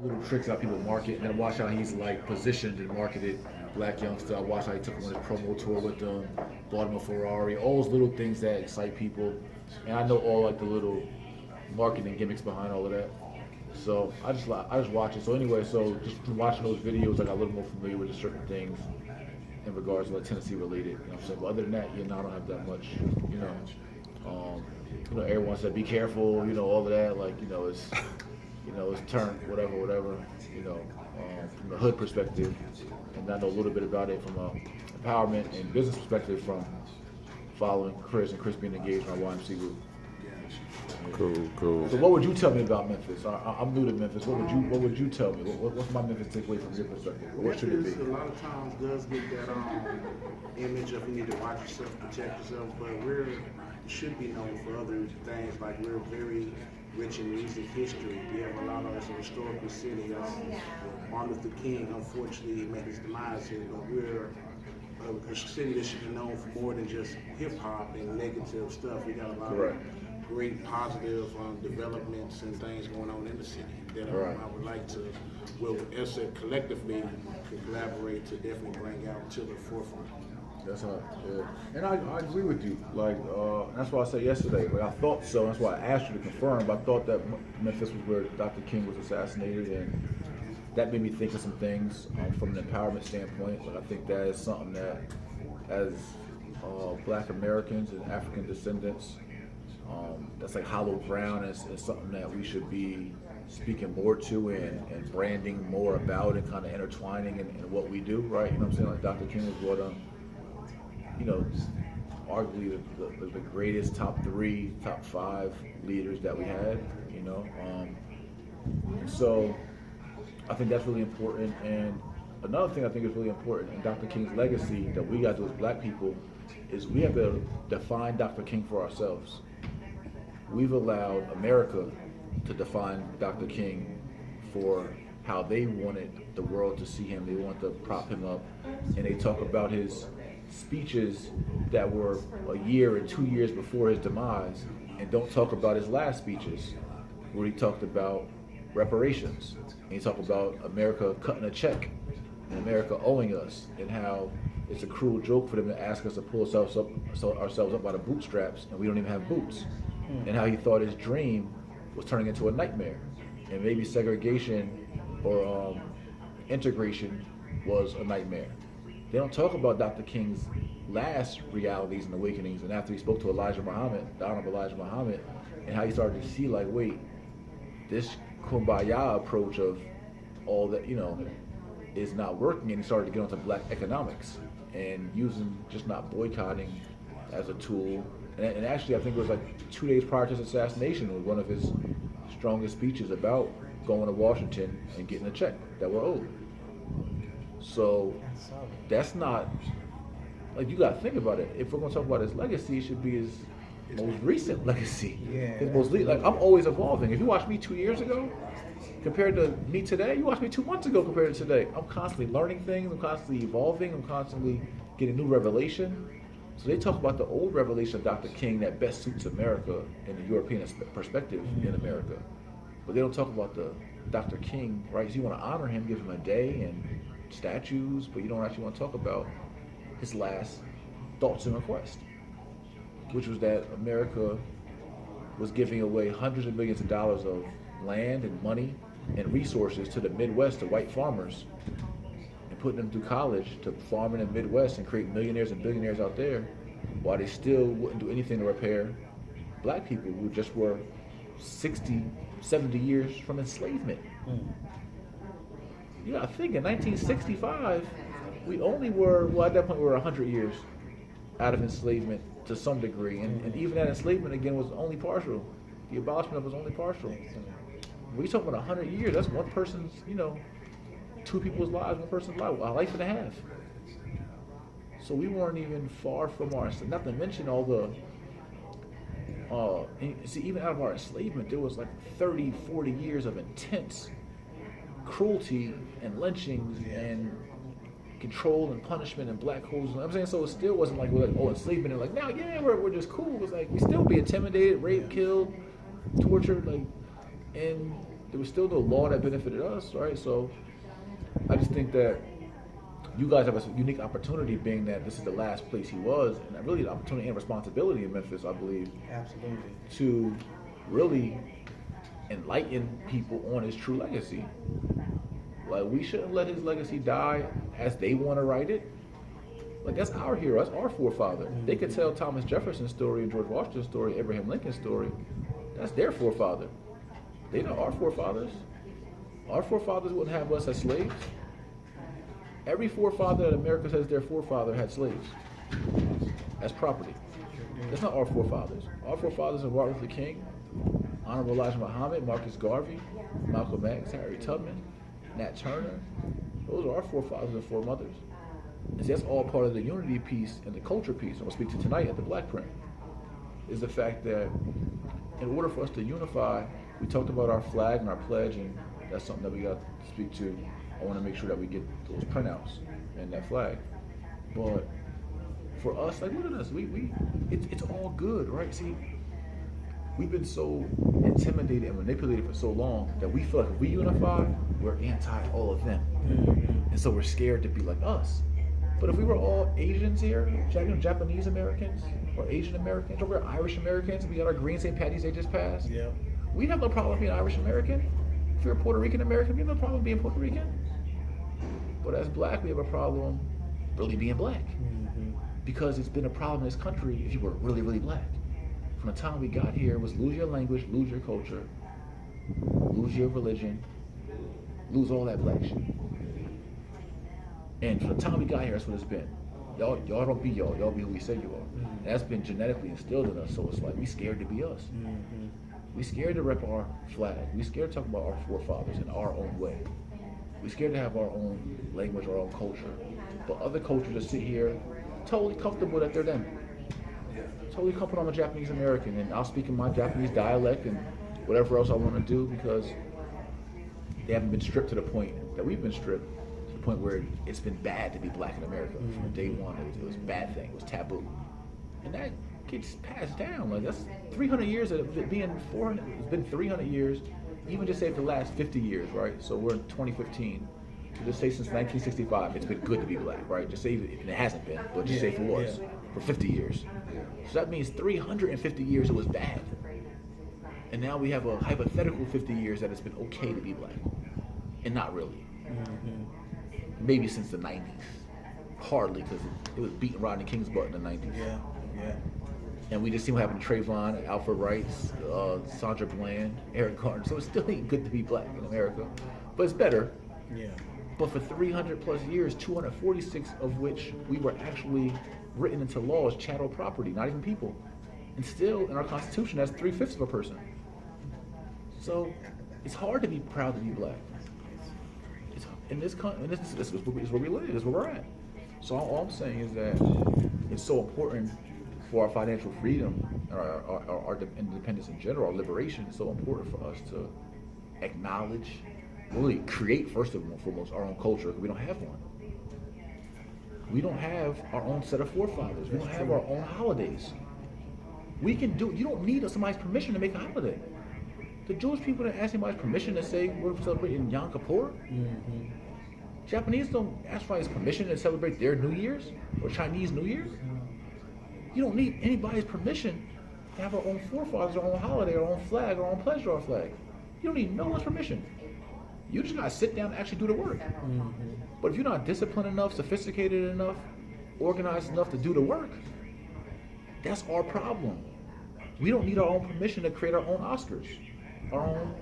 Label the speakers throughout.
Speaker 1: little tricks how people market, and then watch how he's like positioned and marketed Black youngster. I watched how he took him on his promo tour with them, bought him a Ferrari, all those little things that excite people. And I know all like the little marketing gimmicks behind all of that. So I just watch it. So anyway, so just from watching those videos, I got a little more familiar with certain things in regards to like Tennessee related. You know what I'm saying? But other than that, I don't have that much. You know, everyone said be careful. All of that. Like it's turned whatever. From the hood perspective, and I know a little bit about it from a empowerment and business perspective from following Chris and Chris being engaged in our YMC group.
Speaker 2: Cool.
Speaker 1: So what would you tell me about Memphis? I'm new to Memphis. What would you tell me? What's my Memphis takeaway from your perspective? What should it be?
Speaker 3: A lot of times does get that image of you need to watch yourself, protect yourself, but should be known for other things. Like we're very rich in music history. We have a lot of us a historical city. Martin Luther King, unfortunately, met his demise here, but we're a city that should be known for more than just hip hop and negative stuff. We got a lot of great positive developments and things going on in the city that I would like to, as a collectively, can collaborate to definitely bring out to the forefront.
Speaker 1: That's hard, yeah. And I agree with you. Like, that's why I said yesterday. Like, I thought so. That's why I asked you to confirm. But I thought that Memphis was where Dr. King was assassinated, and that made me think of some things from an empowerment standpoint. But I think that is something that, as Black Americans and African descendants, that's like hallowed ground. Is something that we should be speaking more to and branding more about and kind of intertwining in what we do, right? You know what I'm saying? Like Dr. King was what arguably the greatest top 3, top 5 leaders that we had, so I think that's really important. And another thing I think is really important in Dr. King's legacy that we got to do as Black people is we have to define Dr. King for ourselves. We've allowed America to define Dr. King for how they wanted the world to see him. They want to prop him up, and they talk about his speeches that were a year and 2 years before his demise, and don't talk about his last speeches where he talked about reparations, and he talked about America cutting a check and America owing us, and how it's a cruel joke for them to ask us to pull ourselves up by the bootstraps and we don't even have boots, and how he thought his dream was turning into a nightmare, and maybe segregation or integration was a nightmare. They don't talk about Dr. King's last realities and awakenings, and after he spoke to Elijah Muhammad, the Honorable Elijah Muhammad, and how he started to see, like, wait, this kumbaya approach of all that, is not working, and he started to get onto Black economics and using just not boycotting as a tool. And actually, I think it was like 2 days prior to his assassination was one of his strongest speeches about going to Washington and getting a check that we're owed. So that's not, like, you got to think about it. If we're going to talk about his legacy, it should be his most recent legacy.
Speaker 4: Yeah.
Speaker 1: His most like, I'm always evolving. If you watch me 2 years ago compared to me today, you watch me 2 months ago compared to today. I'm constantly learning things. I'm constantly evolving. I'm constantly getting new revelation. So they talk about the old revelation of Dr. King that best suits America and the European perspective in America. But they don't talk about the Dr. King, right? So you want to honor him, give him a day and statues, but you don't actually want to talk about his last thoughts and requests, which was that America was giving away hundreds of millions of dollars of land and money and resources to the Midwest, to white farmers, and putting them through college to farm in the Midwest and create millionaires and billionaires out there, while they still wouldn't do anything to repair Black people who just were 60, 70 years from enslavement. You gotta think, in 1965, we only were, well, at that point we were 100 years out of enslavement to some degree, and even that enslavement again was only partial. The abolishment of it was only partial. When you talk about 100 years, that's one person's, 2 people's lives, one person's life, a life and a half. So we weren't even far from our, not to mention all the, see, even out of our enslavement, there was like 30, 40 years of intense cruelty and lynchings and control and punishment and black holes. I'm saying, so it still wasn't like, enslavement and like, now, yeah, we're just cool. It was like, we still be intimidated, raped, killed, tortured, like, and there was still no law that benefited us, right? So I just think that you guys have a unique opportunity, being that this is the last place he was, and really the opportunity and responsibility in Memphis, I believe,
Speaker 2: Absolutely.
Speaker 1: to really enlighten people on his true legacy. Like, we shouldn't let his legacy die as they want to write it. Like, that's our hero, that's our forefather. They could tell Thomas Jefferson's story and George Washington's story, Abraham Lincoln's story. That's their forefather. They know our forefathers. Our forefathers wouldn't have us as slaves. Every forefather that America says their forefather had slaves as property. That's not our forefathers. Our forefathers are Martin Luther King, Honorable Elijah Muhammad, Marcus Garvey, Malcolm X, Harriet Tubman, Nat Turner. Those are our forefathers and foremothers. And see, that's all part of the unity piece and the culture piece. I'm going to speak to tonight at the Black Print, is the fact that in order for us to unify, we talked about our flag and our pledge, and that's something that we got to speak to. I want to make sure that we get those printouts and that flag. But for us, like, look at us. It's all good, right? See, we've been so intimidated and manipulated for so long that we feel like if we unify, we're anti all of them. And so we're scared to be like us. But if we were all Asians here, Japanese Americans, or Asian Americans, or we're Irish Americans, we got our Green St. Patty's Day just passed,
Speaker 2: Yeah.
Speaker 1: we'd have no problem being Irish American. If you're a Puerto Rican American, we have no problem being Puerto Rican. But as black, we have a problem really being black. Because it's been a problem in this country if you were really, really black. From the time we got here, it was lose your language, lose your culture, lose your religion, lose all that black shit. And from the time we got here, that's what it's been. Y'all don't be y'all be who we say you are. And that's been genetically instilled in us, so it's like we scared to be us. We scared to rep our flag. We scared to talk about our forefathers in our own way. We scared to have our own language, our own culture. But other cultures just sit here totally comfortable that they're them. Totally comfortable I'm a Japanese American and I'll speak in my Japanese dialect and whatever else I want to do, because they haven't been stripped to the point that we've been stripped, to the point where it's been bad to be black in America. From day one, it was a bad thing, it was taboo. And that gets passed down. Like, that's 300 years of it being 400, it's been 300 years, even just say the last 50 years, right? So we're in 2015. So just say since 1965, it's been good to be black, right? Just say, and it hasn't been, but just say if it was, for 50 years. So that means 350 years it was bad. And now we have a hypothetical 50 years that it's been okay to be black. And not really. Maybe since the 90s. Hardly, because it was beating Rodney King's butt in the 90s.
Speaker 2: Yeah.
Speaker 1: And we just seen what happened to Trayvon, Alfred Wright, Sandra Bland, Eric Garner. So it still ain't good to be black in America. But it's better.
Speaker 2: Yeah.
Speaker 1: But for 300 plus years, 246 of which we were actually written into law as chattel property, not even people. And still, in our Constitution, that's 3/5 of a person. So it's hard to be proud to be black. It's, in this country, this is where we live, this is where we're at. So all I'm saying is that it's so important for our financial freedom, our independence in general, our liberation. It's so important for us to acknowledge, really create, first and foremost, our own culture, because we don't have one. We don't have our own set of forefathers. We don't have our own holidays. We can do it. You don't need somebody's permission to make a holiday. The Jewish people didn't ask anybody's permission to say we're celebrating Yom Kippur. Japanese don't ask for anybody's permission to celebrate their New Year's or Chinese New Year's. You don't need anybody's permission to have our own forefathers, our own holiday, our own flag, our own pledge to our flag. You don't need no one's permission. You just gotta sit down and actually do the work. But if you're not disciplined enough, sophisticated enough, organized enough to do the work, that's our problem. We don't need our own permission to create our own Oscars, our own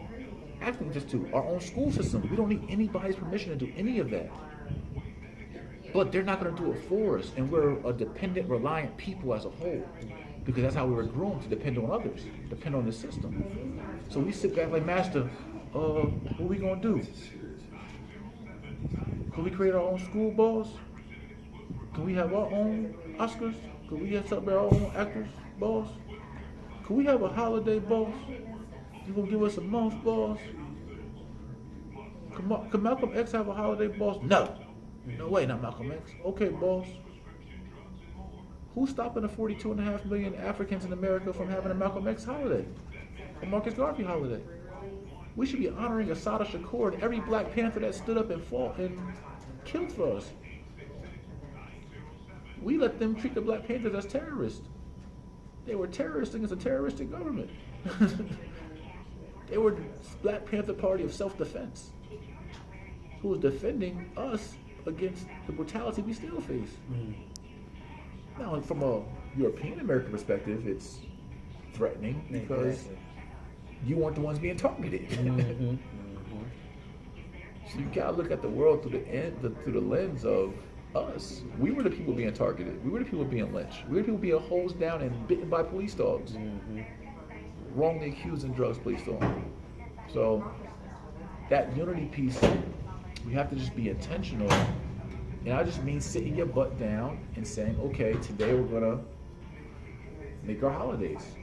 Speaker 1: acting institute, our own school system. We don't need anybody's permission to do any of that. But they're not gonna do it for us, and we're a dependent, reliant people as a whole, because that's how we were groomed, to depend on others, depend on the system. So we sit back like, Master, what we gonna do? Can we create our own school balls? Can we have our own Oscars? Can we celebrate our own actors balls? Can we have a holiday boss? You gonna give us a month boss? Can Malcolm X have a holiday boss? No. No way, not Malcolm X. Okay, boss. Who's stopping the 42.5 million Africans in America from having a Malcolm X holiday? A Marcus Garvey holiday? We should be honoring Assata Shakur and every Black Panther that stood up and fought and killed for us. We let them treat the Black Panthers as terrorists. They were terrorists against a terroristic government. They were the Black Panther Party of self-defense, who was defending us against the brutality we still face. Now, from a European American perspective, it's threatening because you weren't the ones being targeted. So you gotta look at the world through the lens of us. We were the people being targeted. We were the people being lynched. We were the people being hosed down and bitten by police dogs. Wrongly accused and drugs placed on. So that unity piece, we have to just be intentional. And I just mean sitting your butt down and saying, okay, today we're gonna make our holidays.